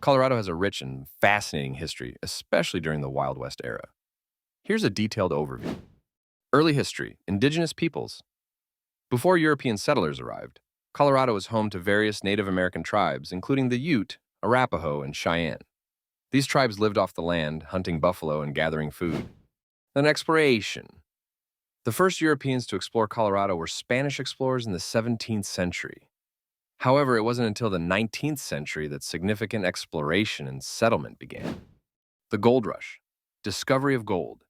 Colorado has a rich and fascinating history, especially during the Wild West era. Here's a detailed overview. Early history, indigenous peoples. Before European settlers arrived, Colorado was home to various Native American tribes, including the Ute, Arapaho, and Cheyenne. These tribes lived off the land, hunting buffalo and gathering food. Then exploration. The first Europeans to explore Colorado were Spanish explorers in the 17th century. However, it wasn't until the 19th century that significant exploration and settlement began. The Gold Rush, discovery of gold.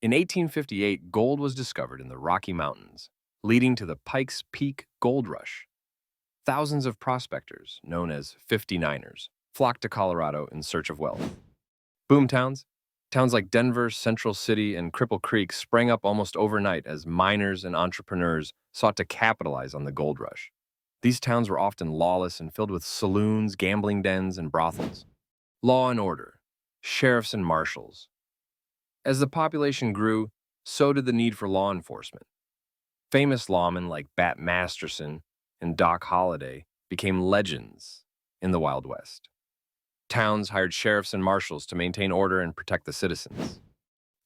In 1858, gold was discovered in the Rocky Mountains, leading to the Pikes Peak Gold Rush. Thousands of prospectors, known as 59ers, flocked to Colorado in search of wealth. Boomtowns, towns like Denver, Central City, and Cripple Creek sprang up almost overnight as miners and entrepreneurs sought to capitalize on the gold rush. These towns were often lawless and filled with saloons, gambling dens, and brothels. Law and order, sheriffs and marshals. As the population grew, so did the need for law enforcement. Famous lawmen like Bat Masterson and Doc Holliday became legends in the Wild West. Towns hired sheriffs and marshals to maintain order and protect the citizens.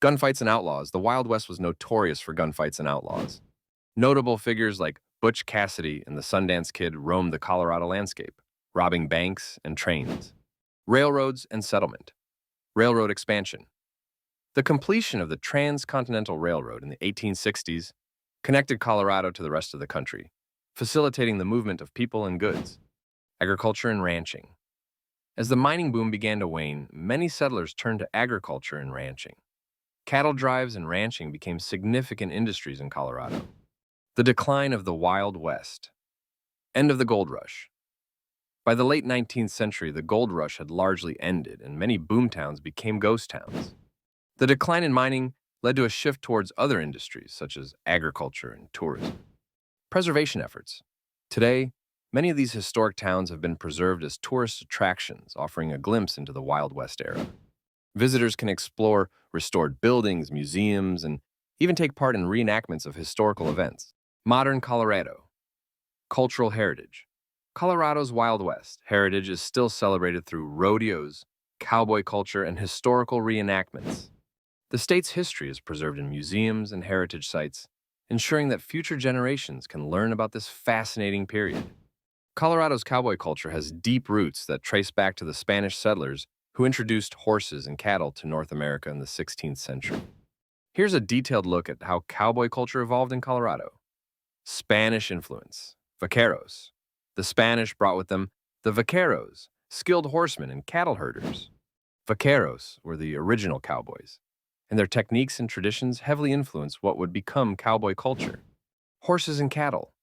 Gunfights and outlaws. The Wild West was notorious for gunfights and outlaws. Notable figures like Butch Cassidy and the Sundance Kid roamed the Colorado landscape, robbing banks and trains. Railroads and settlement. Railroad expansion. The completion of the Transcontinental Railroad in the 1860s connected Colorado to the rest of the country, facilitating the movement of people and goods. Agriculture and ranching. As the mining boom began to wane, many settlers turned to agriculture and ranching. Cattle drives and ranching became significant industries in Colorado. The decline of the Wild West. End of the gold rush. By the late 19th century, the gold rush had largely ended, and many boomtowns became ghost towns. The decline in mining led to a shift towards other industries, such as agriculture and tourism. Preservation efforts. Today, many of these historic towns have been preserved as tourist attractions, offering a glimpse into the Wild West era. Visitors can explore restored buildings, museums, and even take part in reenactments of historical events. Modern Colorado. Cultural heritage. Colorado's Wild West heritage is still celebrated through rodeos, cowboy culture, and historical reenactments. The state's history is preserved in museums and heritage sites, ensuring that future generations can learn about this fascinating period. Colorado's cowboy culture has deep roots that trace back to the Spanish settlers who introduced horses and cattle to North America in the 16th century. Here's a detailed look at how cowboy culture evolved in Colorado. Spanish influence. Vaqueros. The Spanish brought with them the vaqueros, skilled horsemen and cattle herders. Vaqueros were the original cowboys, and their techniques and traditions heavily influenced what would become cowboy culture. Horses and cattle.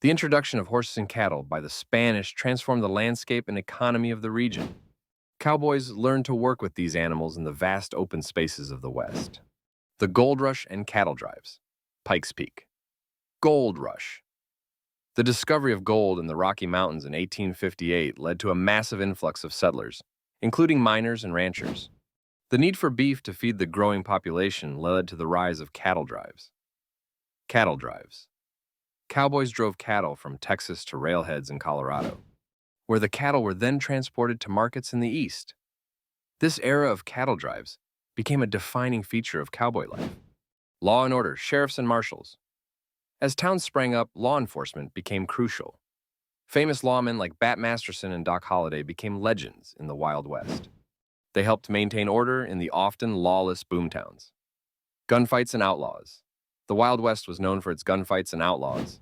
The introduction of horses and cattle by the Spanish transformed the landscape and economy of the region. Cowboys learned to work with these animals in the vast open spaces of the West. The Gold Rush and cattle drives. Pikes Peak. Gold Rush. The discovery of gold in the Rocky Mountains in 1858 led to a massive influx of settlers, including miners and ranchers. The need for beef to feed the growing population led to the rise of cattle drives. Cattle drives. Cowboys drove cattle from Texas to railheads in Colorado, where the cattle were then transported to markets in the East. This era of cattle drives became a defining feature of cowboy life. Law and order, sheriffs and marshals. As towns sprang up, law enforcement became crucial. Famous lawmen like Bat Masterson and Doc Holliday became legends in the Wild West. They helped maintain order in the often lawless boomtowns. Gunfights and outlaws. The Wild West was known for its gunfights and outlaws.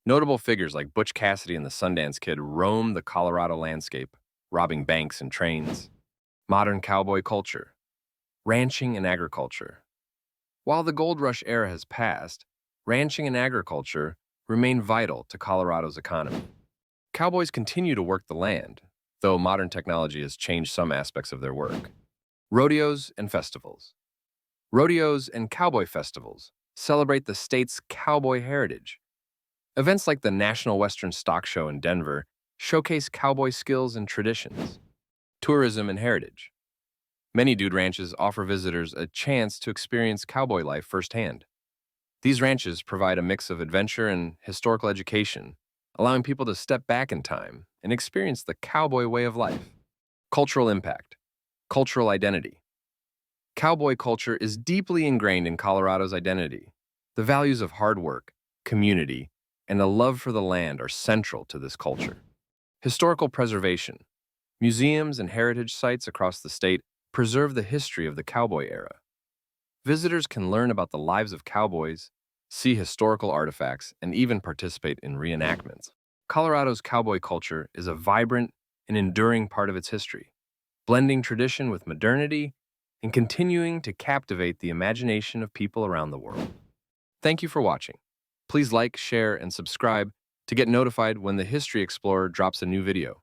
Notable figures like Butch Cassidy and the Sundance Kid roamed the Colorado landscape, robbing banks and trains. Modern cowboy culture. Ranching and agriculture. While the Gold Rush era has passed, ranching and agriculture remain vital to Colorado's economy. Cowboys continue to work the land, though modern technology has changed some aspects of their work. Rodeos and festivals. Rodeos and cowboy festivals celebrate the state's cowboy heritage. Events like the National Western Stock Show in Denver showcase cowboy skills and traditions. Tourism and heritage. Many dude ranches offer visitors a chance to experience cowboy life firsthand. These ranches provide a mix of adventure and historical education, allowing people to step back in time and experience the cowboy way of life. Cultural impact. Cultural identity. Cowboy culture is deeply ingrained in Colorado's identity. The values of hard work, community, and a love for the land are central to this culture. Historical preservation. Museums and heritage sites across the state preserve the history of the cowboy era. Visitors can learn about the lives of cowboys, see historical artifacts, and even participate in reenactments. Colorado's cowboy culture is a vibrant and enduring part of its history, blending tradition with modernity and continuing to captivate the imagination of people around the world. Thank you for watching. Please like, share, and subscribe to get notified when the History Explorer drops a new video.